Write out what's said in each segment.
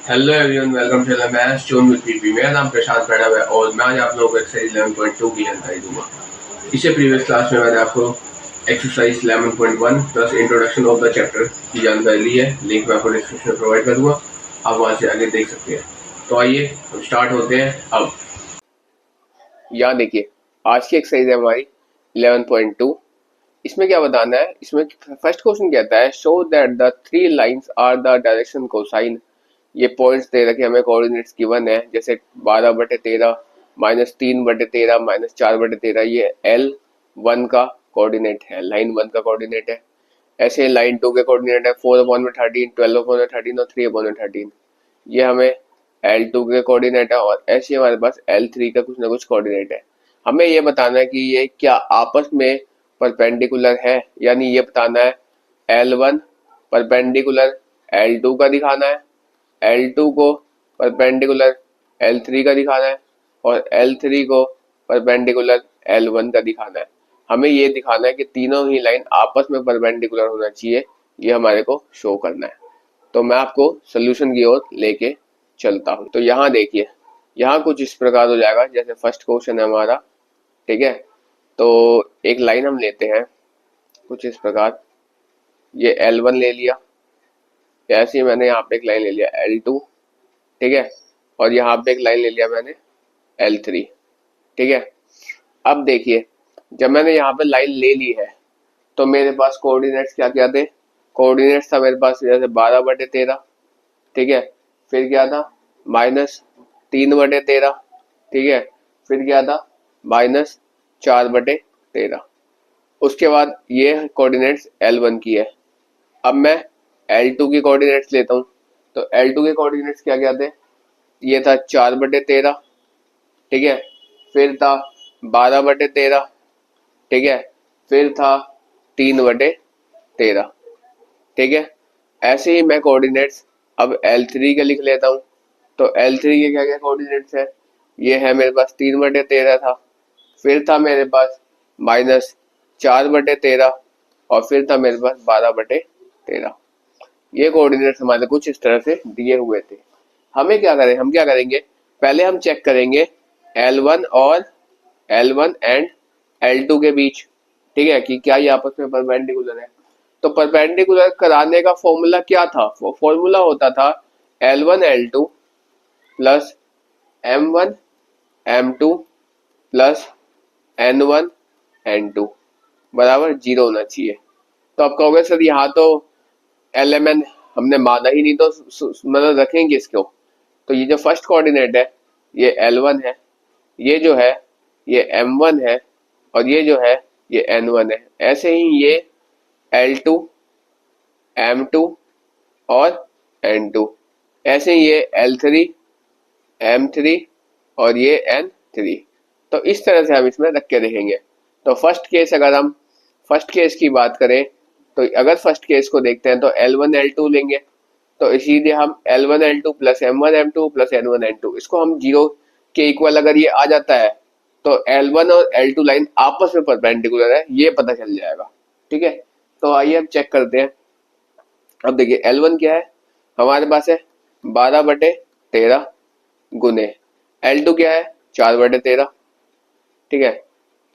Hello everyone, welcome to the maths zone with PP. मेरा नाम प्रशांत madam है और मैं आज आप लोगों को एक्सरसाइज 11.2 की जानकारी दूंगा। इससे प्रीवियस क्लास में मैंने आपको exercise 11.1 plus introduction of the chapter की जानकारी ली है। लिंक मैं आपको डिस्क्रिप्शन में प्रोवाइड कर दूंगा, आप वहां से आगे देख सकते हैं। तो आइए हम स्टार्ट होते हैं। अब यहाँ देखिए, आज की एक्सरसाइज है हमारी 11.2। इसमें क्या बताना है, इसमें फर्स्ट क्वेश्चन कहता है show that the three lines are the direction cosine. ये पॉइंट्स दे रखे हमें, कोऑर्डिनेट्स गिवन है, जैसे 12/13 -3/13 -4/13। ये L1 का कोऑर्डिनेट है, लाइन 1 का कोऑर्डिनेट है। ऐसे लाइन 2 के कोऑर्डिनेट है 4/13, 12/13 और 3/13। ये हमें L2 के कोऑर्डिनेट है और ऐसे हमारे पास L3 का कुछ ना कुछ कोऑर्डिनेट है। हमें ये बताना है कि ये क्या आपस में परपेंडिकुलर है, यानी ये बताना है L1 परपेंडिकुलर L2 का दिखाना है, L2 को परपेंडिकुलर L3 का दिखाना है और L3 को परपेंडिकुलर L1 का दिखाना है। हमें ये दिखाना है कि तीनों ही लाइन आपस में परपेंडिकुलर होना चाहिए, ये हमारे को शो करना है। तो मैं आपको सोल्यूशन की ओर लेके चलता हूँ। तो यहाँ देखिए, यहाँ कुछ इस प्रकार हो जाएगा जैसे फर्स्ट क्वेश्चन है हमारा, ठीक है। तो एक लाइन हम लेते हैं कुछ इस प्रकार, ये L1 ले लिया, ऐसे ही मैंने यहाँ पे एक लाइन ले लिया L2, ठीक है, और यहाँ पे एक लाइन ले लिया मैंने L3, ठीक है। अब देखिए, जब मैंने यहाँ पे लाइन ले ली है तो मेरे पास कोऑर्डिनेट्स क्या क्या थे। कोऑर्डिनेट्स था मेरे पास जैसे 12/13, ठीक है, फिर क्या था -3/13, ठीक है, फिर क्या था -4/13। उसके बाद ये कोऑर्डिनेट्स L1 की है। अब मैं L2 की कोऑर्डिनेट्स लेता हूँ। तो L2 के कोऑर्डिनेट्स क्या क्या थे, ये था 4/13, ठीक है, फिर था 12/13, ठीक है, फिर था 3/13, ठीक है। ऐसे ही मैं कोऑर्डिनेट्स अब L3 के लिख लेता हूँ। तो L3 के क्या क्या कोऑर्डिनेट्स है, ये है मेरे पास 3/13 था, फिर था मेरे पास -4/13 और फिर था मेरे पास 12/13। ये कोऑर्डिनेट्स हमारे कुछ इस तरह से दिए हुए थे। हमें क्या करें, हम क्या करेंगे, पहले हम चेक करेंगे L1 और L1 एंड L2 के बीच, ठीक है, कि क्या ये आपस में परपेंडिकुलर है। तो परपेंडिकुलर कराने का फॉर्मूला क्या था, वो फॉर्मूला होता था L1 L2 plus M1 M2 plus N1 N2 बराबर 0 होना चाहिए। तो आप कहोगे सर यहाँ तो LMN हमने माना ही नहीं, तो मतलब रखेंगे इसको। तो ये जो फर्स्ट कोऑर्डिनेट है ये L1 है, ये जो है ये M1 है और ये जो है ये N1 है। ऐसे ही ये L2 M2 और N2, ऐसे ही ये L3 M3 और ये N3। तो इस तरह से हम इसमें रख के देखेंगे। तो फर्स्ट केस, अगर हम फर्स्ट केस की बात करें, तो अगर फर्स्ट केस को देखते हैं तो L1 L2 लेंगे। तो इसीलिए हम L1 L2 plus M1 M2 plus N1 N2, इसको हम 0 के इक्वल अगर ये आ जाता है तो L1 और L2 लाइन आपस में परपेंडिकुलर है, ये पता चल जाएगा, ठीक है। तो आइए हम चेक करते हैं। अब देखिए L1 क्या है, हमारे पास है 12/13 गुने L2 क्या है 4/13, ठीक है,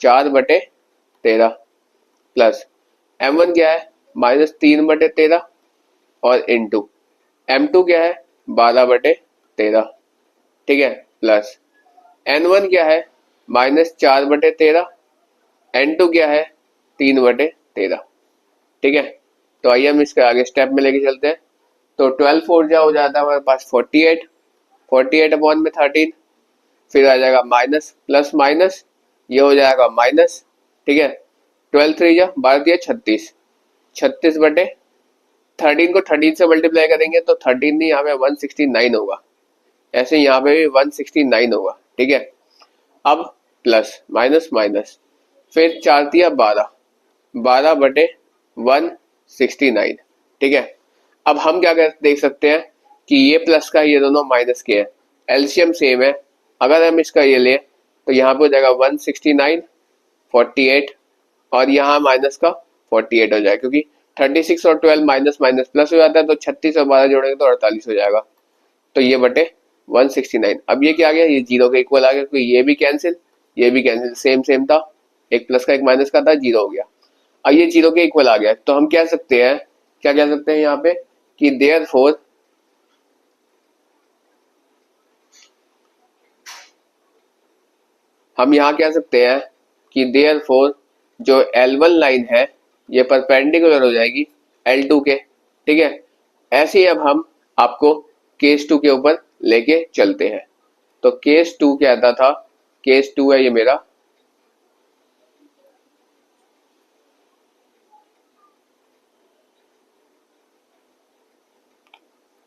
4/13 प्लस M1 क्या है -3/13 और इंटू M2 क्या है 12/13, ठीक है, प्लस N1 क्या है -4/13, N2 क्या है 3/13, ठीक है। तो आइए हम इसके आगे स्टेप में लेके चलते हैं। तो 12 4 जा हो जाता है हमारे पास 48, 48 अपॉन में 13, फिर आ जाएगा माइनस प्लस माइनस, ये हो जाएगा माइनस, ठीक है। 12 3 जा 12 36, 36/13 को 13 से मल्टीप्लाई करेंगे तो 13 नहीं, यहाँ पे 169 होगा। ऐसे यहाँ पे भी 169 होगा, ठीक है। अब प्लस माइनस माइनस, फिर 4 × 12 ठीक है। अब हम क्या कर देख सकते हैं कि ये प्लस का ये दोनों माइनस के हैं, एलसीएम सेम है। अगर हम इसका ये ले तो यहाँ पे हो जाएगा 169 48 और यहाँ माइनस का 48 हो जाएगा, क्योंकि 36 और 12 माइनस माइनस प्लस हो जाता है, तो 36 और 12 जोड़ेंगे तो 48 हो जाएगा। तो ये बटे 169। अब ये क्या आ गया, ये 0 के इक्वल आ गया, क्योंकि ये भी कैंसिल, ये भी कैंसिल, सेम सेम था, एक प्लस का एक माइनस का था, 0 हो गया। अब ये 0 के इक्वल आ गया, तो हम कह सकते हैं, क्या कह सकते हैं यहाँ पे कि देयरफॉर हम यहाँ कह सकते हैं कि देयरफॉर जो L1 लाइन है ये परपेंडिकुलर हो जाएगी L2 के, ठीक है। ऐसे ही अब हम आपको केस 2 के ऊपर लेके चलते हैं। तो केस 2 कहता था, केस 2 है ये मेरा,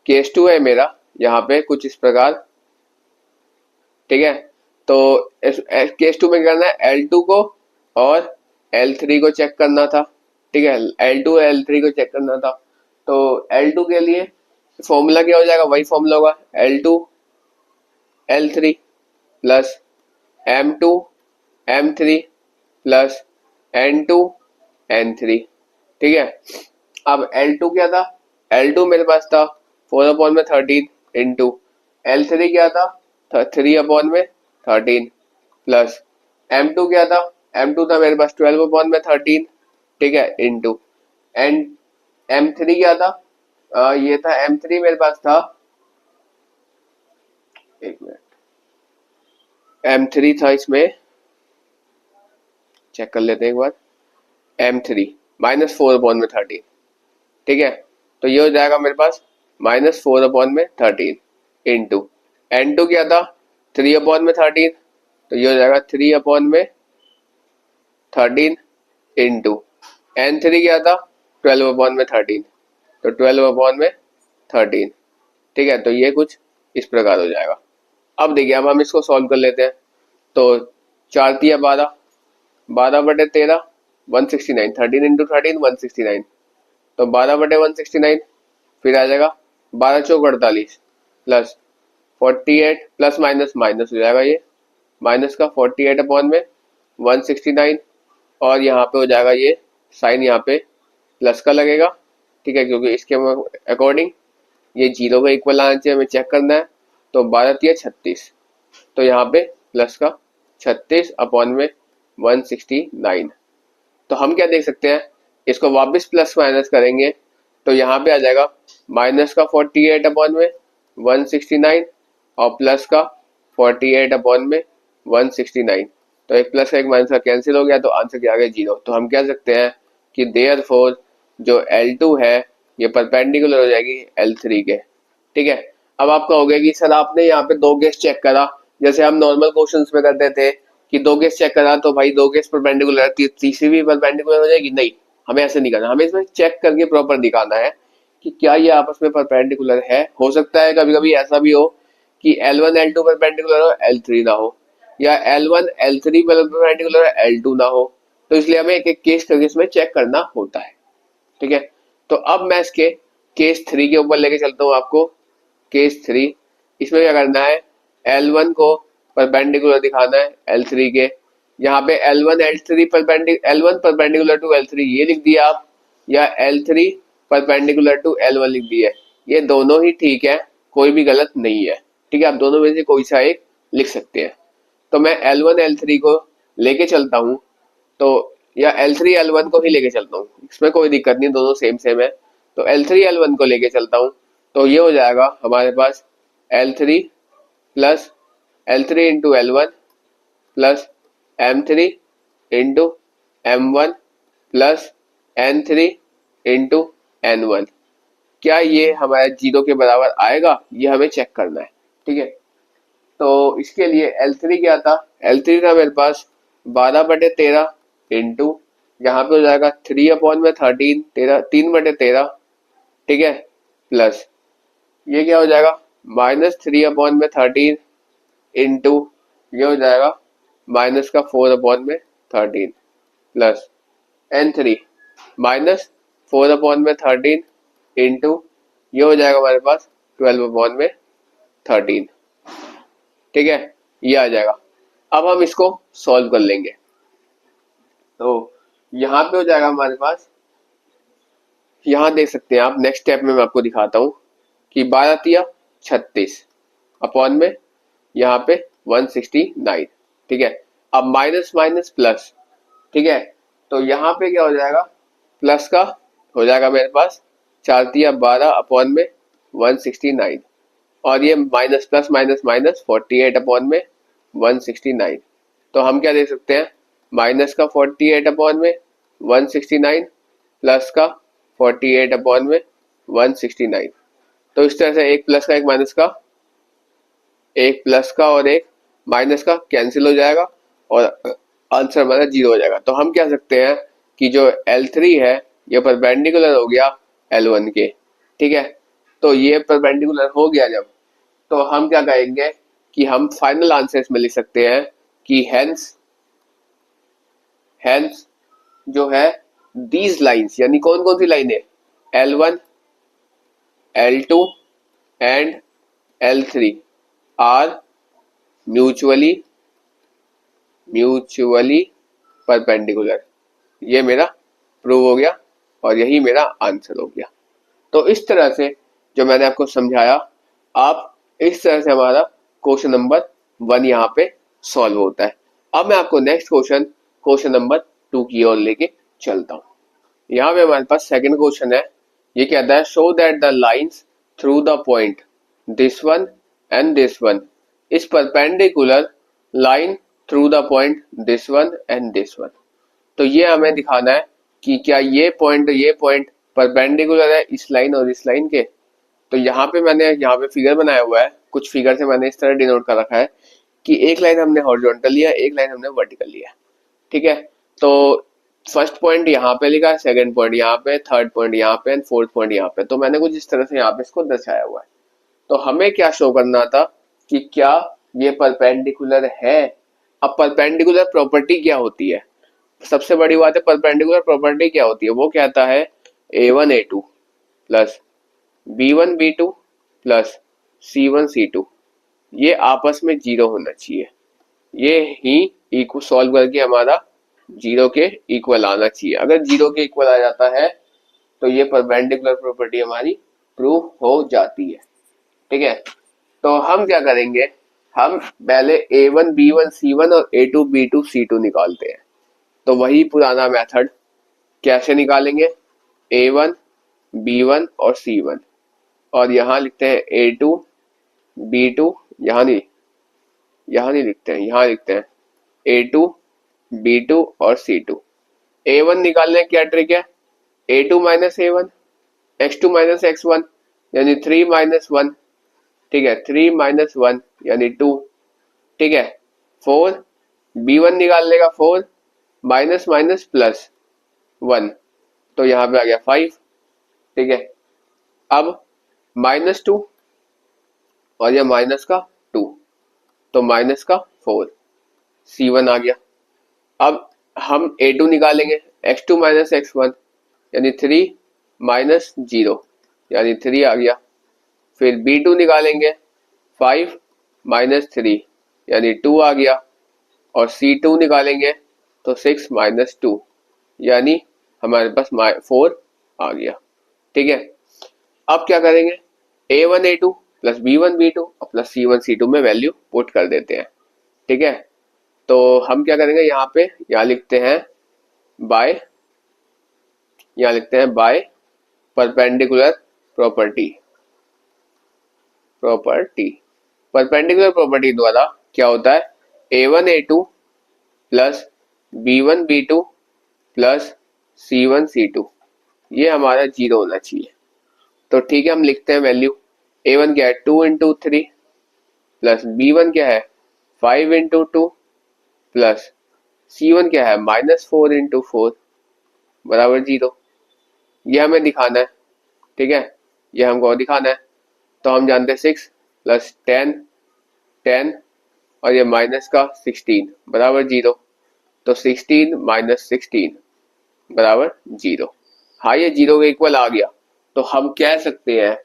केस 2 है मेरा यहाँ पे कुछ इस प्रकार, ठीक है। तो केस 2 में करना है L2 को और L3 को चेक करना था, ठीक है। L2 L3 को चेक करना था, तो L2 के लिए फॉर्मूला क्या हो जाएगा, वही फॉर्मूला होगा, L2 L3 plus M2 M3 plus N2 N3, ठीक है। अब L2 क्या था, L2 मेरे पास था 4/13 इंटू L3 क्या था 3/13 प्लस M2 क्या था, M2 था मेरे पास 12/13, ठीक है, इंटू एन M3 क्या था, ये था M3 मेरे पास था, एक मिनट, M3 था, इसमें चेक कर लेते हैं एक बार, M3 -4/13, ठीक है। तो ये हो जाएगा मेरे पास -4/13 इंटू N2 क्या था 3/13, तो ये हो जाएगा 3/13 इंटू N3 क्या था 12/13, तो 12/13, ठीक है। तो ये कुछ इस प्रकार हो जाएगा। अब देखिए, अब हम इसको सॉल्व कर लेते हैं। तो 4×3 = 12, 12/13 169, 13 इंटू 13 169, तो 12/169, फिर आ जाएगा 12×4 = 48 प्लस 48 प्लस माइनस माइनस हो जाएगा, ये माइनस का 48/169, और यहाँ पे हो जाएगा ये साइन यहाँ पे प्लस का लगेगा, ठीक है, क्योंकि इसके अकॉर्डिंग ये 0 का इक्वल आना चाहिए, हमें चेक करना है। तो 12×3 = 36, तो यहाँ पे प्लस का 36/169। तो हम क्या देख सकते हैं, इसको वापस प्लस माइनस करेंगे तो यहाँ पे आ जाएगा माइनस का 48/169 और प्लस का 48/169, तो एक प्लस का एक माइनस का कैंसिल हो गया, तो आंसर क्या आ गया 0। तो हम कह सकते हैं कि देयरफॉर जो L2 है ये परपेंडिकुलर हो जाएगी L3 के, ठीक है। अब आप कहोगे कि सर आपने यहाँ पे दो केस चेक करा, जैसे हम नॉर्मल क्वेश्चंस में करते थे कि दो केस चेक करा तो भाई दो केस परपेंडिकुलर, तीसरी भी परपेंडिकुलर हो जाएगी, नहीं, हमें ऐसे नहीं करना, हमें इसमें चेक करके प्रॉपर दिखाना है कि क्या ये आपस में परपेंडिकुलर है। हो सकता है कभी कभी ऐसा भी हो कि L1 L2 परपेंडिकुलर हो L3 ना हो, या L1 L3 परपेंडिकुलर है L2 ना हो, तो इसलिए हमें एक एक केस करके इसमें चेक करना होता है, ठीक है। तो अब मैं इसके केस 3 के ऊपर लेके चलता हूँ आपको। केस 3, इसमें क्या करना है, L1 को परपेंडिकुलर दिखाना है L3 के, यहाँ पे L1 परपेंडिकुलर टू L3 ये लिख दिया आप, या L3 परपेंडिकुलर टू L1 लिख दिया, ये दोनों ही ठीक है, कोई भी गलत नहीं है, ठीक है। आप दोनों में से कोई सा एक लिख सकते हैं। तो मैं L1 L3 को लेके चलता हूँ, तो या L3 L1 को ही लेके चलता हूँ, इसमें कोई दिक्कत नहीं, दोनों सेम सेम है। तो L3 L1 को लेके चलता हूँ, तो ये हो जाएगा हमारे पास L3 plus L3 into L1 plus M3 into M1 plus N3 into N1। क्या ये हमारे 0 के बराबर आएगा, ये हमें चेक करना है, ठीक है। तो इसके लिए L3 क्या था, L3 था मेरे पास 12/13 इंटू, यहाँ पे हो जाएगा 3/13, 3/13, ठीक है, प्लस ये क्या हो जाएगा -3/13 इंटू, ये हो जाएगा माइनस का 4/13 प्लस N3 -4/13 इंटू, ये हो जाएगा हमारे पास 12/13, ठीक है, ये आ जाएगा। अब हम इसको सॉल्व कर लेंगे, तो यहाँ पे हो जाएगा हमारे पास, यहाँ देख सकते हैं आप, नेक्स्ट स्टेप में मैं आपको दिखाता हूँ कि 12×3 36 अपॉन में यहाँ पे 169। ठीक है, अब माइनस माइनस प्लस। ठीक है, तो यहाँ पे क्या हो जाएगा, प्लस का हो जाएगा मेरे पास 4 तिया 12 अपॉन में 169, और ये minus plus minus minus 48 upon में 169। तो हम क्या देख सकते हैं, माइनस का 48 अपॉन में 169 प्लस का 48 अपॉन में 169। तो इस तरह से एक प्लस का एक माइनस का, एक प्लस का और एक माइनस का कैंसिल हो जाएगा और आंसर हमारा 0 हो जाएगा। तो हम कह सकते हैं कि जो L3 है ये परपेंडिकुलर हो गया L1 के। ठीक है, तो ये परपेंडिकुलर हो गया जब, तो हम क्या कहेंगे कि हम फाइनल आंसर इसमें लिख सकते हैं कि हेंस जो है दीज लाइंस, यानी कौन कौन सी लाइन है, L1, L2 and L3 are mutually perpendicular. ये मेरा प्रूव हो गया और यही मेरा आंसर हो गया। तो इस तरह से जो मैंने आपको समझाया, आप इस तरह से हमारा क्वेश्चन नंबर 1 यहाँ पे सॉल्व होता है। अब मैं आपको नेक्स्ट क्वेश्चन नंबर 2 की ओर लेके चलता हूँ। यहाँ पे हमारे पास सेकंड क्वेश्चन है। ये कहता है show that the lines through the point this one and this one is perpendicular line through the point this one and this one. तो ये हमें दिखाना है कि क्या ये पॉइंट परपेंडिकुलर है इस लाइन और इस लाइन के। तो यहाँ पे मैंने यहाँ पे फिगर बनाया हुआ है, कुछ फिगर से मैंने इस तरह डिनोट कर रखा है कि एक लाइन हमने हॉरिजॉन्टल लिया, एक लाइन हमने वर्टिकल लिया। ठीक है, तो फर्स्ट पॉइंट यहाँ पे लिखा है, सेकंड पॉइंट यहाँ पे, थर्ड पॉइंट यहाँ पे एंड फोर्थ पॉइंट यहाँ पे। तो मैंने कुछ इस तरह से यहाँ पे इसको दर्शाया हुआ है। तो हमें क्या शो करना था कि क्या ये परपेंडिकुलर है। अब परपेंडिकुलर प्रॉपर्टी क्या होती है, सबसे बड़ी बात है परपेंडिकुलर प्रॉपर्टी क्या होती है। वो कहता है A1 A2 plus B1 B2 plus C1 C2 ये आपस में 0 होना चाहिए। ये ही इक्वल सॉल्व करके हमारा 0 के इक्वल आना चाहिए। अगर 0 के इक्वल आ जाता है तो ये परपेंडिकुलर प्रॉपर्टी हमारी प्रूव हो जाती है। ठीक है, तो हम क्या करेंगे, हम पहले A1 B1 C1 और A2 B2 C2 निकालते हैं। तो वही पुराना मेथड, कैसे निकालेंगे, A1 B1 और C1, और यहाँ लिखते हैं A2 B2, यहाँ नहीं लिखते हैं, यहाँ लिखते हैं A2 B2 और C2। A1 निकालने की क्या ट्रिक है, A2 minus A1 X2 minus X1 यानी 3 माइनस 1। ठीक है, 3 माइनस 1 यानी 2। ठीक है, 4 B1 निकालने का 4 माइनस माइनस प्लस 1, तो यहाँ पे आ गया 5। ठीक है, अब -2 और यह माइनस का 2, तो माइनस का 4, C1 आ गया। अब हम A2 निकालेंगे, X2 माइनस X1 यानी 3 माइनस 0 यानी 3 आ गया। फिर B2 निकालेंगे, 5 माइनस 3 यानी 2 आ गया, और C2 निकालेंगे तो 6 माइनस 2 यानी हमारे पास 4 आ गया। ठीक है, अब क्या करेंगे, A1 A2 plus B1 B2 और प्लस C1 C2 में वैल्यू पुट कर देते हैं। ठीक है, तो हम क्या करेंगे, यहाँ पे यहाँ लिखते हैं by perpendicular property perpendicular property द्वारा क्या होता है, A1 A2 plus B1 B2 plus C1 C2 ये हमारा 0 होना चाहिए। तो ठीक है, हम लिखते हैं वैल्यू, A1 क्या है 2 इंटू 3 प्लस B1 क्या है 5 इंटू 2 प्लस C1 क्या है -4 इंटू 4 बराबर 0। ये हमें दिखाना है। ठीक है, ये हमको दिखाना है। तो हम जानते हैं 6 प्लस 10 और ये माइनस का 16 बराबर 0। तो 16 माइनस 16 बराबर 0। हाँ, ये 0 के इक्वल आ गया। तो हम कह सकते हैं,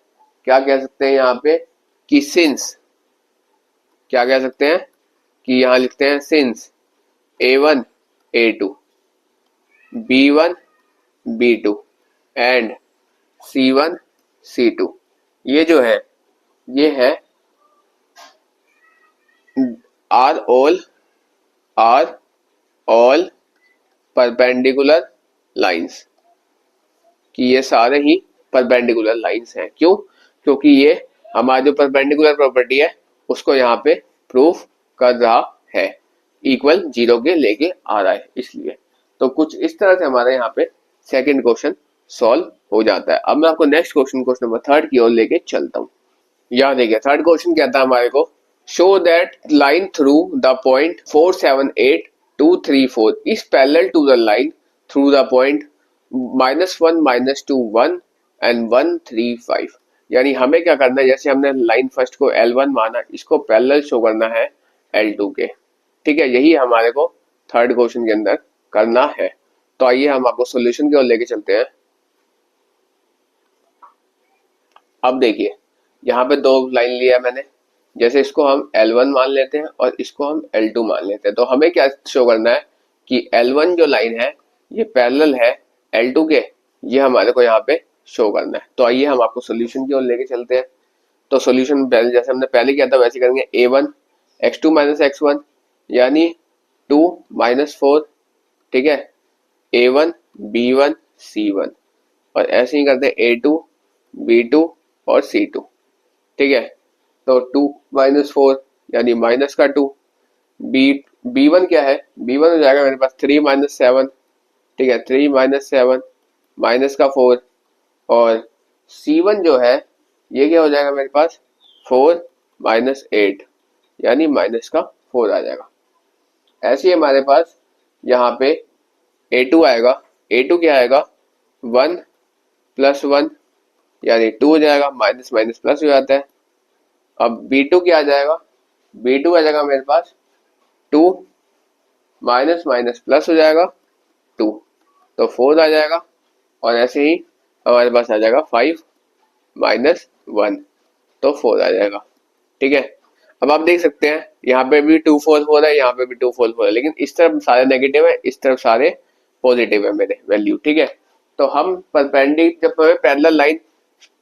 क्या कह सकते हैं यहाँ पे कि सिंस, क्या कह सकते हैं कि यहाँ लिखते हैं since A1 A2 B1 B2 and C1 C2 ये जो है ये है आर ऑल परपेंडिकुलर लाइंस, कि ये सारे ही परपेंडिकुलर लाइंस हैं। क्यों? क्योंकि ये हमारी जो परपेंडिकुलर प्रॉपर्टी है उसको यहाँ पे प्रूफ कर रहा है, इक्वल जीरो के लेके आ रहा है इसलिए। तो कुछ इस तरह से हमारे यहाँ पे सेकंड क्वेश्चन सॉल्व हो जाता है। अब मैं आपको नेक्स्ट क्वेश्चन नंबर थर्ड की ओर लेके चलता हूँ। यहाँ देखिए थर्ड क्वेश्चन कहता है हमारे को, show that line through the point 478,234 is parallel to the line through the point -1 -2 1 and 1 3 5। यानी हमें क्या करना है, जैसे हमने लाइन फर्स्ट को L1 माना, इसको पैरेलल शो करना है L2 के। ठीक है, यही हमारे को थर्ड क्वेश्चन के अंदर करना है। तो आइए हम आपको सॉल्यूशन की ओर लेके चलते हैं। अब देखिए यहाँ पे दो लाइन लिया मैंने, जैसे इसको हम L1 मान लेते हैं और इसको हम L2 मान लेते हैं। तो हमें क्या शो करना है कि L1 जो लाइन है ये पैरेलल है L2 के, ये हमारे को यहाँ पे शो करना है। तो आइए हम आपको सॉल्यूशन की ओर लेके चलते हैं। तो सॉल्यूशन पहले जैसे हमने पहले किया था वैसे करेंगे। A1 x2 - x1 यानी 2 - 4, ठीक है, A1 B1 C1, और ऐसे ही करते हैं A2 B2 और C2। ठीक है, तो 2 - 4 यानी माइनस का 2, B1 क्या है, B1 हो जाएगा मेरे पास 3 - 7, ठीक है, 3 - 7 माइनस का 4, और C1 जो है ये क्या हो जाएगा मेरे पास 4 - 8 यानी माइनस का 4 आ जाएगा। ऐसे ही हमारे पास यहाँ पे A2 आएगा, A2 क्या आएगा 1 + 1 यानी 2 हो जाएगा, माइनस माइनस प्लस हो जाता है। अब B2 क्या आ जाएगा, B2 आ जाएगा मेरे पास 2 माइनस माइनस प्लस हो जाएगा 2, तो 4 आ जाएगा, और ऐसे ही हमारे पास आ जाएगा 5 - 1 तो 4 आ जाएगा। ठीक है, अब आप देख सकते हैं यहाँ पे भी 2 4 4 है, यहाँ पे भी 2 4 4 है, लेकिन इस तरफ सारे नेगेटिव है, इस तरफ सारे पॉजिटिव है मेरे वैल्यू। ठीक है, तो हम जब हमें पैरेलल लाइन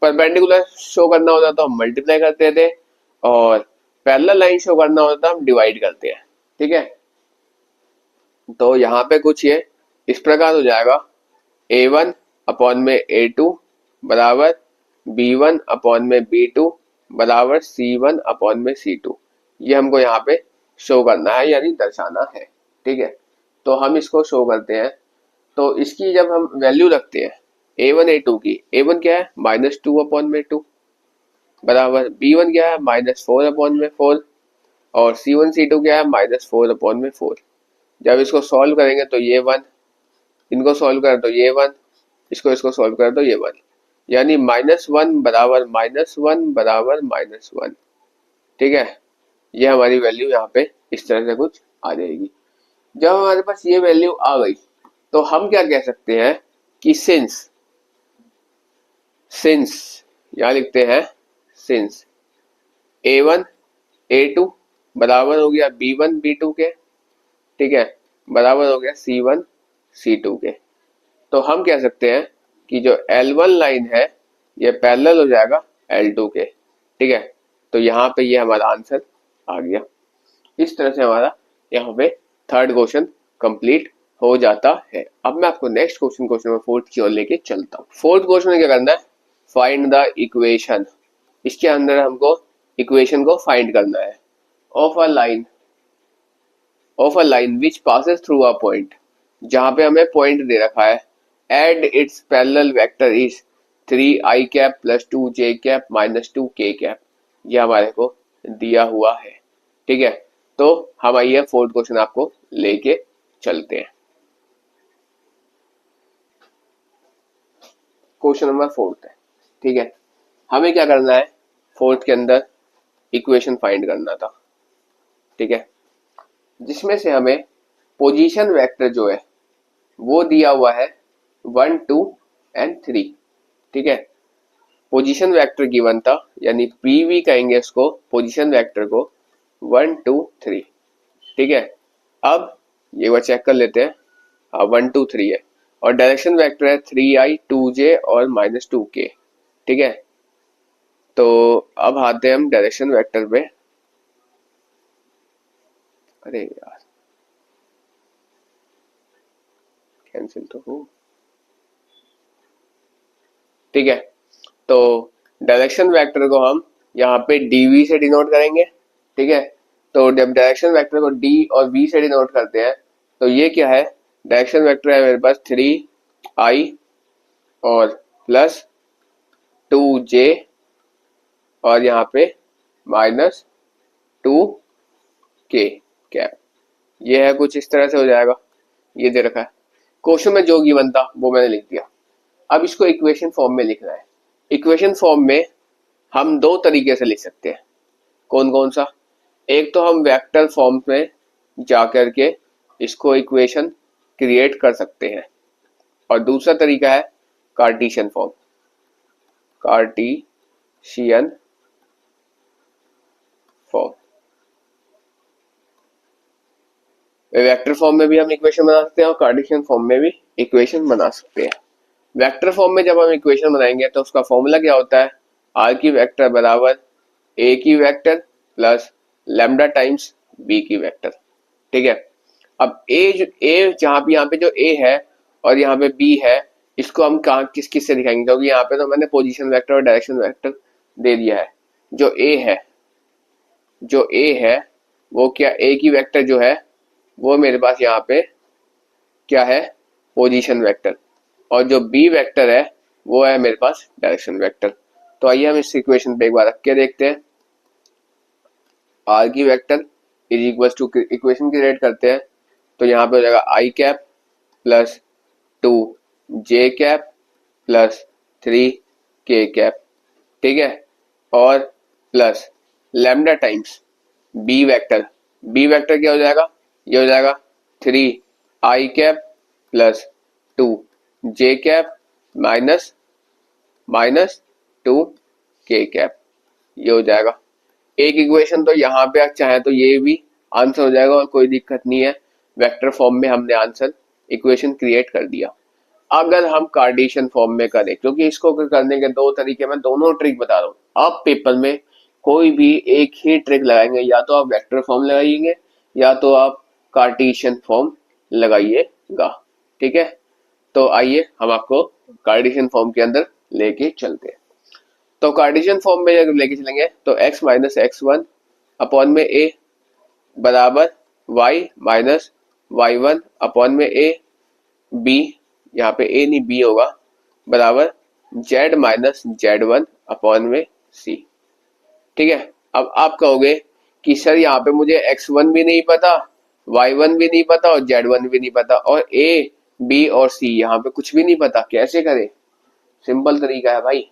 परपेंडिकुलर शो करना होता तो हम मल्टीप्लाई करते थे, और पैरेलल लाइन शो करना होता हम डिवाइड करते हैं। ठीक है, तो यहाँ पे कुछ ये इस प्रकार हो जाएगा, A1 अपॉन में A2 बराबर B1 अपॉन में B2 बराबर C1 अपॉन में C2। ये हमको यहाँ पे शो करना है यानी दर्शाना है। ठीक है, तो हम इसको शो करते हैं। तो इसकी जब हम वैल्यू रखते हैं A1 A2 की, A1 क्या है -2 अपॉन में 2 बराबर B1 क्या है -4 अपॉन में 4, और C1 C2 क्या है -4 अपॉन में 4। जब इसको सॉल्व करेंगे तो ये 1, इनको सॉल्व करें तो ये 1, इसको सॉल्व करें तो ये 1, यानी -1 बराबर -1 बराबर -1। ठीक है, ये हमारी वैल्यू यहाँ पे इस तरह से कुछ आ जाएगी। जब हमारे पास ये वैल्यू आ गई तो हम क्या कह सकते हैं कि सिंस यहाँ लिखते हैं सिंस A1 A2 बराबर हो गया B1 B2 के, ठीक है, बराबर हो गया C1 C2 के, तो हम कह सकते हैं कि जो L1 लाइन है ये पैरेलल हो जाएगा L2 के। ठीक है, तो यहाँ पे ये हमारा आंसर आ गया। इस तरह से हमारा यहाँ पे थर्ड क्वेश्चन कंप्लीट हो जाता है। अब मैं आपको नेक्स्ट क्वेश्चन नंबर फोर्थ की ओर लेके चलता हूँ। फोर्थ क्वेश्चन में क्या करना है, फाइंड द इक्वेशन। इसके अंदर हमको इक्वेशन को फाइंड करना है of a line which passes through a point, जहां पे हमें पॉइंट दे रखा है, and its parallel vector is 3i cap + 2j cap - 2k cap, ये हमारे को दिया हुआ है। ठीक है, तो हम आइए फोर्थ क्वेश्चन आपको लेके चलते हैं। क्वेश्चन नंबर फोर्थ है। ठीक है, हमें क्या करना है, फोर्थ के अंदर इक्वेशन फाइंड करना था। ठीक है, जिसमें से हमें पोजीशन वेक्टर जो है वो दिया हुआ है 1 2 एंड 3। ठीक है, पोजीशन वेक्टर गिवन था, यानी पीवी कहेंगे इसको, पोजीशन वेक्टर को 1 2 3। ठीक है, अब ये वो चेक कर लेते हैं, हाँ 1 2 3 है, और डायरेक्शन वेक्टर है 3i 2j और -2k। ठीक है, तो अब आते हैं हम डायरेक्शन वेक्टर पे। अरे यार कैंसिल तो हो, ठीक है। तो डायरेक्शन वेक्टर को हम यहाँ पे dv से डिनोट करेंगे, ठीक है। तो जब डायरेक्शन वेक्टर को d और v से डिनोट करते हैं तो ये क्या है, डायरेक्शन वेक्टर है मेरे पास 3i और प्लस 2j और यहाँ पे -2k कैप। ये है कुछ इस तरह से हो जाएगा, ये दे रखा है क्वेश्चन में, जो गिवन था वो मैंने लिख दिया। अब इसको इक्वेशन फॉर्म में लिखना है। इक्वेशन फॉर्म में हम दो तरीके से लिख सकते हैं। कौन कौन सा, एक तो हम वेक्टर फॉर्म में जा करके इसको इक्वेशन क्रिएट कर सकते हैं, और दूसरा तरीका है Cartesian form, Cartesian form. Vector form में भी हम इक्वेशन बना सकते हैं और कार्टेशियन फॉर्म में भी इक्वेशन बना सकते हैं। वेक्टर फॉर्म में जब हम इक्वेशन बनाएंगे तो उसका फॉर्मूला क्या होता है, आर की वेक्टर बराबर ए की vector plus lambda times B की वेक्टर, ठीक है। अब ए जहाँ पे यहाँ पे जो ए है और यहाँ पे बी है, इसको हम कहाँ किस किस से दिखाएंगे, क्योंकि यहाँ पे तो मैंने पोजीशन वेक्टर और डायरेक्शन वेक्टर दे दिया है। जो ए है वो क्या, ए की वेक्टर जो है वो मेरे पास यहाँ पे क्या है, पोजीशन वेक्टर, और जो बी वेक्टर है वो है मेरे पास डायरेक्शन वेक्टर। तो आइए हम इस इक्वेशन पे एक बार रख के देखते हैं। आर की vector is equal to, equation create करते हैं तो यहाँ पे हो जाएगा I cap plus 2j cap plus 3k cap, ठीक है, और plus lambda times B vector. B vector क्या हो जाएगा, ये हो जाएगा 3i cap plus 2j cap minus 2k cap, ये हो जाएगा। एक इक्वेशन तो यहाँ पे चाहे तो ये भी आंसर हो जाएगा और कोई दिक्कत नहीं है, वेक्टर फॉर्म में हमने आंसर इक्वेशन क्रिएट कर दिया। अगर हम कार्टेशियन फॉर्म में करें, क्योंकि इसको करने के दो तरीके, मैं दोनों ट्रिक बता रहा हूँ, आप पेपर में कोई भी एक ही ट्रिक लगाएंगे, या तो आप वेक्टर फॉर्म लगाइएंगे या तो आप कार्टेशियन फॉर्म लगाइएगा, ठीक है। तो आइए हम आपको कार्टेशियन फॉर्म के अंदर लेके चलते हैं। तो कार्टेशियन फॉर्म में जब लेके चलेंगे तो x माइनस x1 अपॉन में a बराबर y माइनस y1 अपॉन में a, b यहाँ पे a नहीं b होगा, बराबर z माइनस z1 अपॉन में c, ठीक है। अब आप कहोगे कि सर यहाँ पे मुझे x1 भी नहीं पता, y1 भी नहीं पता और z1 भी नहीं पता, और a b और c यहाँ पे कुछ भी नहीं पता, कैसे करें। सिंपल तरीका है भाई,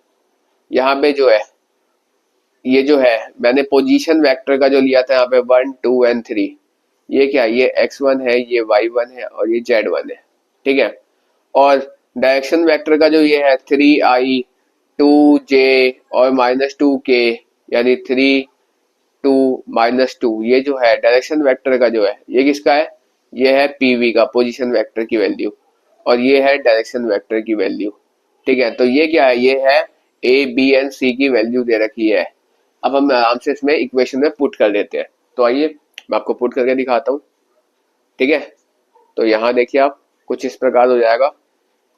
यहाँ पे जो है ये जो है मैंने पोजीशन वेक्टर का जो लिया था यहाँ पे 1 2 एंड 3, ये क्या, ये x1 है, ये y1 है और ये z1 है, ठीक है। और डायरेक्शन वेक्टर का जो ये है 3i 2j और -2k यानी 3 2 -2, ये जो है डायरेक्शन वेक्टर का जो है ये किसका है, ये है pv का, पोजीशन वेक्टर की वैल्यू, और ये है डायरेक्शन वेक्टर की वैल्यू, ठीक है। तो ये क्या है, ये है a b एंड c की वैल्यू दे रखी है। अब हम आराम से इसमें इक्वेशन में पुट कर देते हैं। तो आइए मैं आपको पुट करके दिखाता हूँ, ठीक है। तो यहाँ देखिए आप, कुछ इस प्रकार हो जाएगा,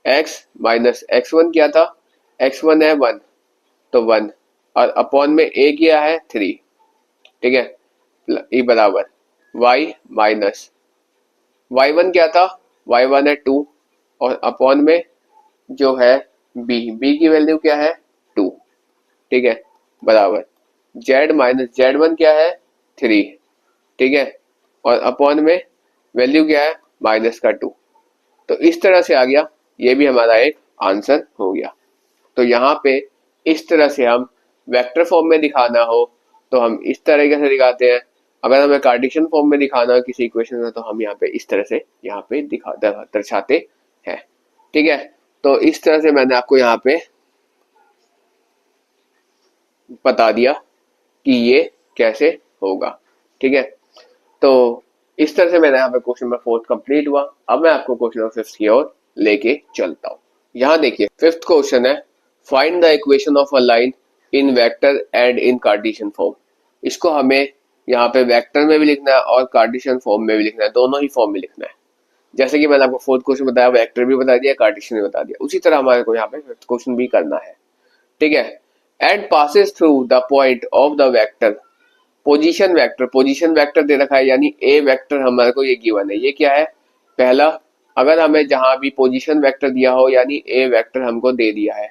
x माइनस x1 क्या था, x1 है 1 तो 1 और अपॉन में a क्या है 3, ठीक है, ये बराबर y माइनस y1 क्या था, y1 है 2 और अपॉन में जो है b की वैल्यू क्या है 2, ठीक है, बराबर z माइनस z1 क्या है 3, ठीक है, और अपॉन में वैल्यू क्या है माइनस का 2। तो इस तरह से आ गया, ये भी हमारा एक आंसर हो गया। तो यहाँ पे इस तरह से हम वेक्टर फॉर्म में दिखाना हो तो हम इस तरीके से दिखाते हैं, अगर हमें कार्टेशियन फॉर्म में दिखाना हो किसी इक्वेशन में तो हम यहाँ पे इस तरह से यहाँ पे दर्शाते हैं, ठीक है। तो इस तरह से मैंने आपको यहाँ पे बता दिया कि ये कैसे होगा, ठीक है। तो इस तरह से मैंने यहाँ पे क्वेश्चन नंबर 4 कंप्लीट हुआ। अब मैं आपको क्वेश्चन नंबर 5 की ओर लेके चलता हूँ। यहाँ देखिए 5th क्वेश्चन है, find the equation of a line in vector and in Cartesian form. इसको हमें यहाँ पे वेक्टर में भी लिखना है और कार्टेशियन फॉर्म में भी लिखना है, दोनों ही फॉर्म में लिखना है। जैसे कि मैंने आपको फोर्थ क्वेश्चन बताया, वेक्टर भी बता दिया, कार्टेशियन भी बता दिया, उसी तरह हमारे को यहाँ पे क्वेश्चन भी करना है। ठीक है, and passes through the point of the vector position vector. Position vector दे रखा है, यानी ए वेक्टर हमारे को ये गिवन है। ये क्या है, पहला, अगर हमें जहां भी पोजीशन वेक्टर दिया हो यानी ए वेक्टर हमको दे दिया है,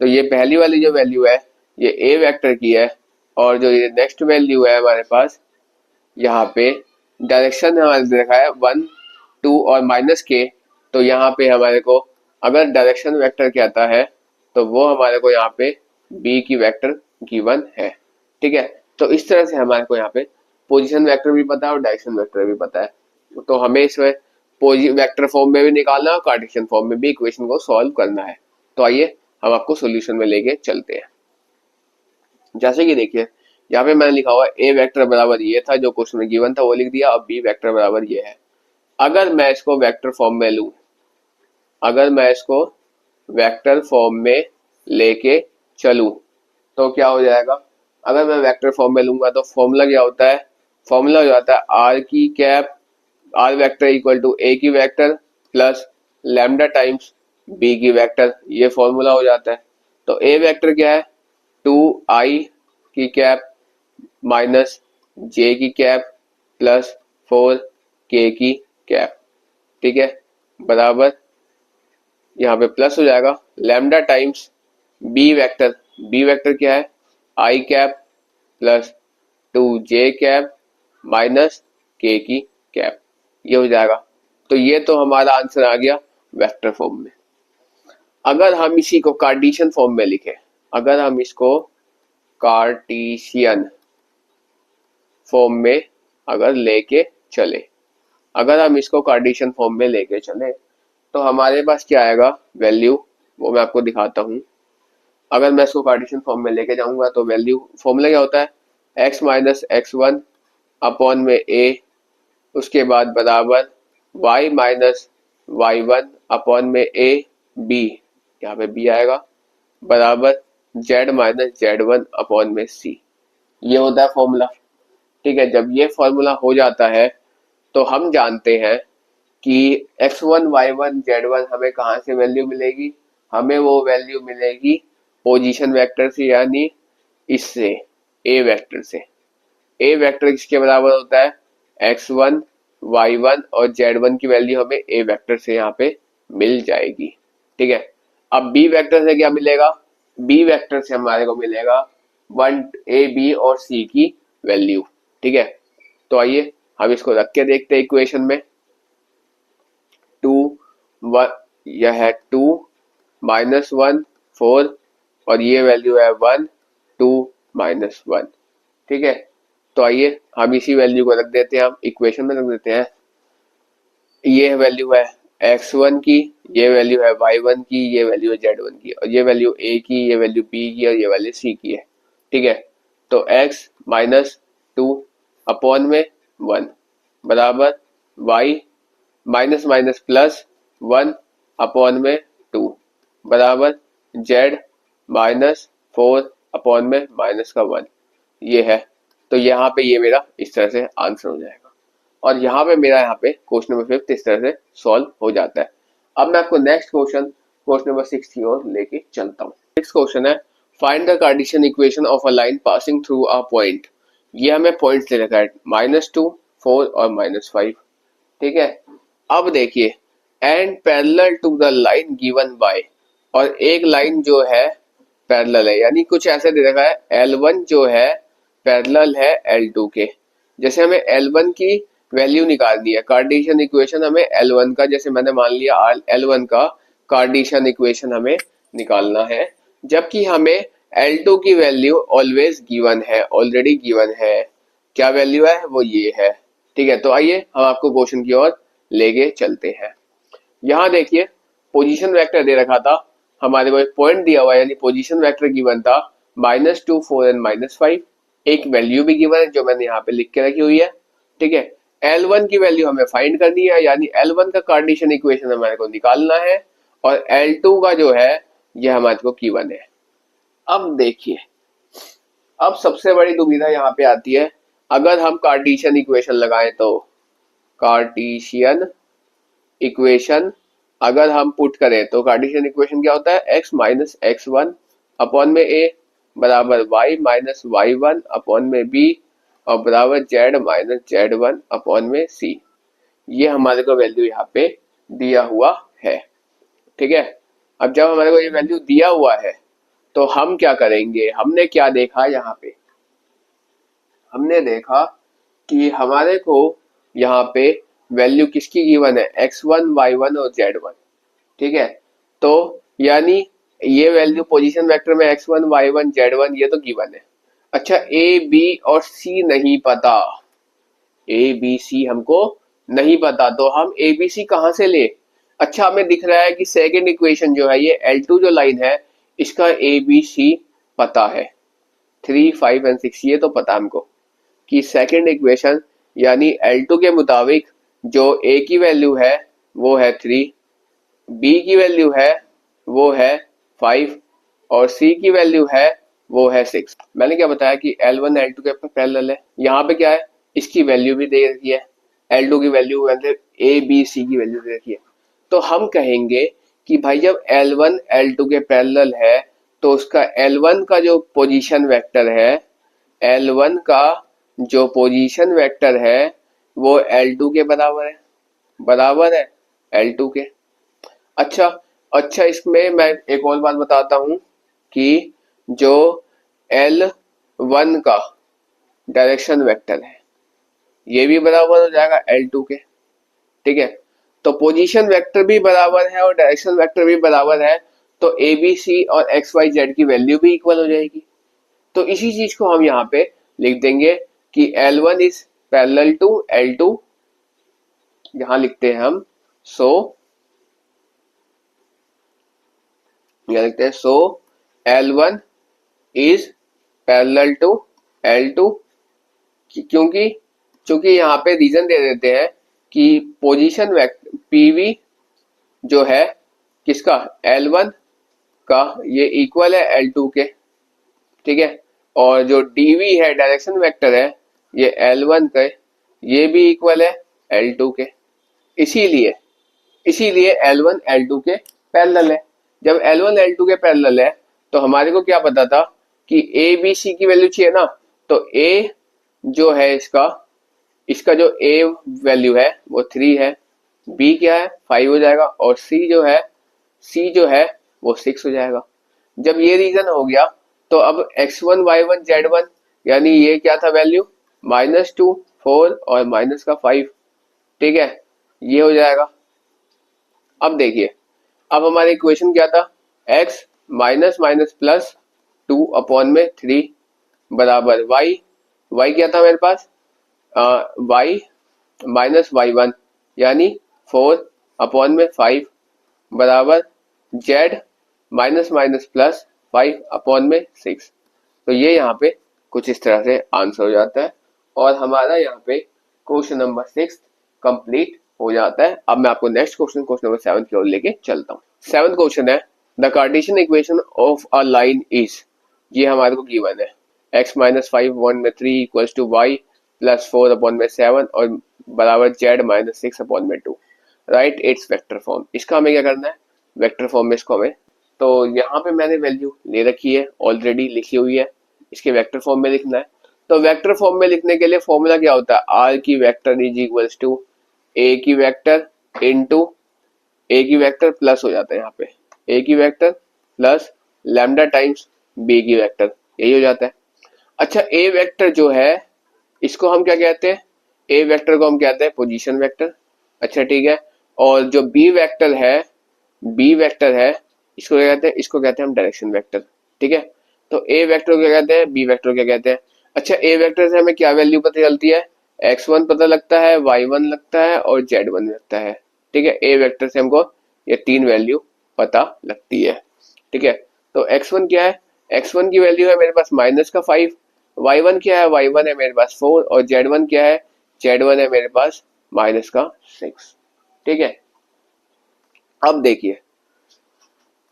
तो ये पहली वाली जो वैल्यू है ये ए वेक्टर की है, और जो ये नेक्स्ट वैल्यू है हमारे पास यहाँ पे डायरेक्शन हमारे दे रखा है 1 2 और माइनस के, तो यहाँ पे हमारे को अगर डायरेक्शन वेक्टर क्या आता है तो वो हमारे को यहाँ पे बी की वेक्टर गिवन है। ठीक है, तो इस तरह से हमारे को यहाँ पे पोजीशन वेक्टर भी पता है और डायरेक्शन वेक्टर भी पता है, तो हमें इसमें वेक्टर फॉर्म में भी निकालना है और कार्टेशियन फॉर्म में भी इक्वेशन को सॉल्व करना है। तो आइए हम आपको सॉल्यूशन में लेके चलते हैं। जैसे कि देखिए यहाँ पे मैंने लिखा हुआ ए वेक्टर बराबर ये था, जो क्वेश्चन में गिवन था वो लिख दिया, अब बी वेक्टर बराबर ये है। अगर मैं इसको वेक्टर फॉर्म में लूं, अगर मैं इसको वेक्टर फॉर्म में लेके चलूं तो क्या हो जाएगा, अगर मैं वेक्टर फॉर्म में लूंगा तो फॉर्मूला क्या होता है, फॉर्मूला हो जाता है आर की cap, R vector equal to A की vector plus lambda times B की वेक्टर, ये फॉर्मूला हो जाता है। तो ए वेक्टर क्या है, 2i की कैप माइनस जे की कैप प्लस 4k की कैप। ठीक है, बराबर यहाँ पे प्लस हो जाएगा lambda times B vector, B vector क्या है I cap plus 2j cap minus k की कैप, ये हो जाएगा। तो ये तो हमारा आंसर आ गया वेक्टर फॉर्म में। अगर हम इसी को कार्टेशियन फॉर्म में लिखें, अगर हम इसको कार्टेशियन फॉर्म में अगर लेके चले, अगर हम इसको कार्टेशियन फॉर्म में लेके चले तो हमारे पास क्या आएगा वैल्यू, वो मैं आपको दिखाता हूँ। अगर मैं इसको कार्टेशियन फॉर्म में लेके जाऊंगा तो वैल्यू फॉर्मूला क्या होता है, x माइनस x1 अपॉन में a, उसके बाद बराबर y माइनस y1 अपॉन में a b, यहाँ पे b आएगा, बराबर z माइनस z1 अपॉन में c, ये होता है फॉर्मूला। ठीक है, जब ये फॉर्मूला हो जाता है तो हम जानते हैं कि x1 y1 z1 हमें कहाँ से वैल्यू मिलेगी, हमें वो वैल्यू मिलेगी पोजीशन वेक्टर से, यानी इससे a वेक्टर से। a वेक्टर किसके बराबर होता है, x1 y1 और z1 की वैल्यू हमें a वेक्टर से यहाँ पे मिल जाएगी। ठीक है, अब b वेक्टर से क्या मिलेगा, b वेक्टर से हमारे को मिलेगा 1 a b और c की वैल्यू। ठीक है, तो आइए हम इसको रख के देखते हैं इक्वेशन में। 2 1, यह है 2 माइनस 1 4 और ये वैल्यू है 1 2 माइनस 1। ठीक है, तो आइए हम इसी वैल्यू को रख देते हैं, हम इक्वेशन में रख देते हैं। ये वैल्यू है x1 की, ये वैल्यू है y1 की, ये वैल्यू है z1 की, और ये वैल्यू a की, ये वैल्यू b की और ये वैल्यू c की है। ठीक है, तो x माइनस 2 अपॉन में 1 बराबर y minus minus plus 1 upon में 2 बराबर z माइनस 4 अपॉन में माइनस का 1, ये है। तो यहाँ पे ये मेरा इस तरह से आंसर हो जाएगा, और यहाँ पे मेरा यहाँ पे क्वेश्चन नंबर 5 इस तरह से सॉल्व हो जाता है। अब मैं आपको नेक्स्ट क्वेश्चन नंबर 6 की ओर लेके चलता हूँ। नेक्स्ट क्वेश्चन है find the Cartesian equation of a line passing through a point. ये हमें पॉइंट्स दे रखा है -2 4 और -5। ठीक है, अब देखिए and parallel to the line given by, और एक लाइन जो है पैरेलल है, यानी कुछ ऐसे दे रखा है L1 जो है पैरेलल है L2 के। जैसे हमें L1 की वैल्यू निकालनी है, कार्टेशियन इक्वेशन हमें L1 का, जैसे मैंने मान लिया L1 का कार्टेशियन इक्वेशन हमें निकालना है, जबकि हमें L2 की वैल्यू ऑलवेज गिवन है, ऑलरेडी गिवन है। क्या वैल्यू है, वो ये है। ठीक है, तो आइए हम आपको क्वेश्चन की ओर लेके चलते हैं। यहाँ देखिए पोजीशन वेक्टर दे रखा था, हमारे को एक पॉइंट दिया हुआ है, यानी पोजीशन वेक्टर गिवन था -2 4 एंड -5। एक वैल्यू भी गिवन है जो मैंने यहाँ पे लिख के रखी हुई है। ठीक है, L1 की वैल्यू हमें फाइंड करनी है, यानी L1 का कार्टेशियन इक्वेशन हमारे को निकालना है, और L2 का जो है यह हमारे को गिवन है। अब देखिए अब सबसे बड़ी दुविधा यहाँ पे आती है, अगर हम कार्टेशियन इक्वेशन लगाएं तो कार्टेशियन इक्वेशन अगर हम पुट करें तो कार्टेशियन इक्वेशन क्या होता है, x minus X one upon में a बराबर y minus Y one upon में b और बराबर z minus Z one upon में c। ये हमारे को वैल्यू यहाँ पे दिया हुआ है, ठीक है। अब जब हमारे को ये वैल्यू दिया हुआ है तो हम क्या करेंगे, हमने क्या देखा यहाँ पे, हमने देखा कि हमारे को यहाँ पे वैल्यू किसकी गिवन है, x1 y1 और z1, ठीक है। तो यानी ये वैल्यू पोजीशन वेक्टर में x1 y1 z1 ये तो गिवन है। अच्छा a b और c नहीं पता, a b c हमको नहीं पता, तो हम a b c कहाँ से ले। अच्छा हमें दिख रहा है कि सेकंड इक्वेशन जो है ये L2 जो लाइन है इसका a b c पता है, 3 5 एंड 6 ये तो पता हमको कि सेकंड इक्वेशन यानी L2 के मुताबिक जो a की वैल्यू है वो है 3, b की वैल्यू है वो है 5 और c की वैल्यू है वो है 6। मैंने क्या बताया कि L1 L2 के पैरेलल है, यहाँ पे क्या है इसकी वैल्यू भी दे रखी है, L2 की वैल्यू मतलब a b c की वैल्यू दे रखी है। तो हम कहेंगे कि भाई जब L1 L2 के पैरेलल है तो उसका L1 का जो पोजीशन वेक्टर है, L1 का जो पोजीशन वेक्टर है वो L2 के बराबर है L2 के। अच्छा अच्छा इसमें मैं एक और बात बताता हूँ कि जो L1 का डायरेक्शन वेक्टर है ये भी बराबर हो जाएगा L2 के, ठीक है। तो पोजीशन वेक्टर भी बराबर है और डायरेक्शन वेक्टर भी बराबर है, तो ए बी सी और एक्स वाई जेड की वैल्यू भी इक्वल हो जाएगी। तो इसी चीज को हम यहाँ पे लिख देंगे कि L1 is parallel to L2, यहां लिखते हैं हम सो L1 is parallel to L2, क्योंकि यहाँ पे रीजन दे देते हैं कि पोजीशन वेक्टर PV जो है किसका L1 का ये इक्वल है L2 के, ठीक है। और जो DV है डायरेक्शन वेक्टर है ये L1 के ये भी इक्वल है L2 के, इसीलिए L1 L2 के पैरेलल है। जब L1 L2 के पैरेलल है तो हमारे को क्या पता था कि A B C की वैल्यू चाहिए ना, तो A जो है इसका जो A वैल्यू है वो 3 है, B क्या है 5 हो जाएगा और C जो है वो 6 हो जाएगा। जब ये रीजन हो गया तो अब x1 y1 z1 यानी ये क्या था वैल्यू -2 4 और माइनस का 5, ठीक है, ये हो जाएगा। अब देखिए अब हमारी इक्वेशन क्या था, x minus minus plus 2 upon में 3 बराबर y क्या था मेरे पास y माइनस y1 यानी 4 अपॉन में 5 बराबर z minus minus plus 5 upon में 6। तो ये यहाँ पे कुछ इस तरह से आंसर हो जाता है और हमारा यहाँ पे क्वेश्चन नंबर 6 कंप्लीट हो जाता है। अब मैं आपको नेक्स्ट क्वेश्चन नंबर 7 की ओर लेके चलता हूँ। 7th क्वेश्चन है the Cartesian equation of a line is, ये हमारे को गिवन है x माइनस 5 1 में 3 equals to y plus 4 upon में 7 और बराबर z माइनस 6 अपॉन में 2, राइट इट्स वेक्टर फॉर्म। इसका हमें क्या करना है, वेक्टर फॉर्म में इसको हमें, तो यहाँ पे मैंने वैल्यू ले रखी है ऑलरेडी लिखी हुई है, इसके वेक्टर फॉर्म में लिखना है। तो वेक्टर फॉर्म में लिखने के लिए फॉर्मूला क्या होता है, r की vector is equals to a की वेक्टर इनटू a की वेक्टर प्लस हो जाता है यहाँ पे a की vector plus lambda times b की वेक्टर, यही हो जाता है। अच्छा a वेक्टर जो है इसको हम क्या कहते हैं, a वेक्टर को हम कहते हैं पोजीशन वेक्टर, अच्छा ठीक है। और जो b वेक्टर है इसको क्या कहते हैं, इसको कहते हैं हम डायरेक्शन वेक्टर, ठीक है। तो a वेक्टर को क्या कहते हैं, b वेक्टर को क्या कहते हैं। अच्छा a वेक्टर से हमें क्या वैल्यू पता चलती है, x1 पता लगता है, y1 लगता है और z1 लगता है, ठीक है। a वेक्टर से हमको ये 3 वैल्यू पता लगती है, ठीक है। तो x1 क्या है, x1 की वैल्यू है मेरे पास माइनस का 5, y1 क्या है, y1 है मेरे पास 4 और z1 क्या है, z1 है मेरे पास माइनस का 6, ठीक है। अब देखिए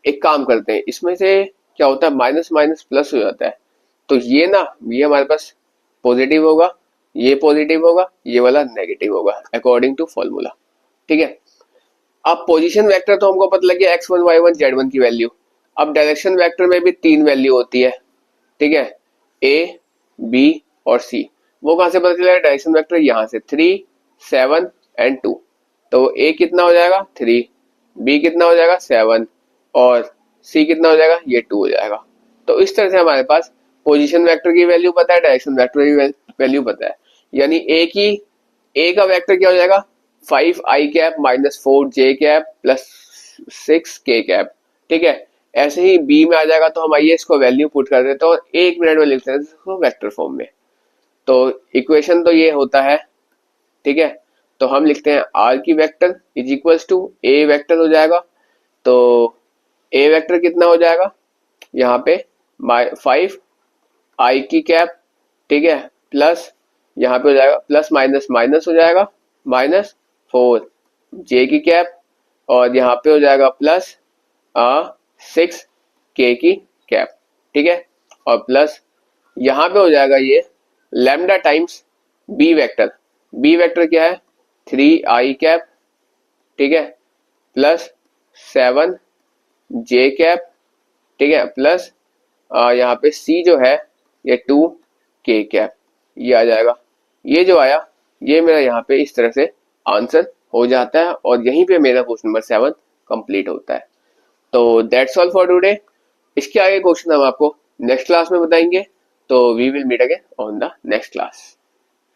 एक काम करते हैं, इसमें से क्या होता है माइनस माइनस प्लस हो जाता है, तो ये ना, ये हमारे पास पॉजिटिव होगा, ये पॉजिटिव होगा, ये वाला नेगेटिव होगा अकॉर्डिंग टू फॉर्मूला। ठीक है, अब पोजीशन वेक्टर तो हमको पता लग गया x1 y1 z1 की वैल्यू। अब डायरेक्शन वेक्टर में भी 3 वैल्यू होती है। ठीक है, a b और c। वो कहां से पता चलेगा? डायरेक्शन वेक्टर यहाँ से 3 7 एंड 2। तो a कितना हो जाएगा 3, b कितना हो जाएगा 7 और c कितना हो जाएगा, ये 2 हो जाएगा। तो इस तरह से हमारे पास पोजीशन वेक्टर की वैल्यू पता है, डायरेक्शन वेक्टर की वैल्यू पता है। यानी a का वेक्टर क्या हो जाएगा 5i cap minus 4j cap plus 6k cap. ठीक है, ऐसे ही b में आ जाएगा तो हम आइए इसको वैल्यू पुट कर देते हैं और 1 मिनट में लिखते हैं इसको वेक्टर फॉर्म में। तो इक्वेशन तो ये होता है। ठीक है, तो हम लिखते हैं r की vector is equals to a vector हो जाएगा। तो a वेक्टर कितना हो जाएगा यहाँ पे 5 i की कैप। ठीक है, प्लस यहाँ पे हो जाएगा प्लस माइनस माइनस हो जाएगा माइनस 4 j की कैप और यहाँ पे हो जाएगा प्लस 6 k की कैप। ठीक है, और प्लस यहाँ पे हो जाएगा ये lambda times b vector. b vector क्या है 3i कैप। ठीक है, प्लस 7 j कैप। ठीक है, प्लस यहाँ पे c जो है ये 2 k कैप, ये आ जाएगा। ये जो आया ये मेरा यहाँ पे इस तरह से आंसर हो जाता है और यहीं पे मेरा क्वेश्चन नंबर 7 कंप्लीट होता है। तो दैट्स ऑल फॉर टुडे। इसके आगे क्वेश्चन हम आपको नेक्स्ट क्लास में बताएंगे। तो we will meet again on the next class.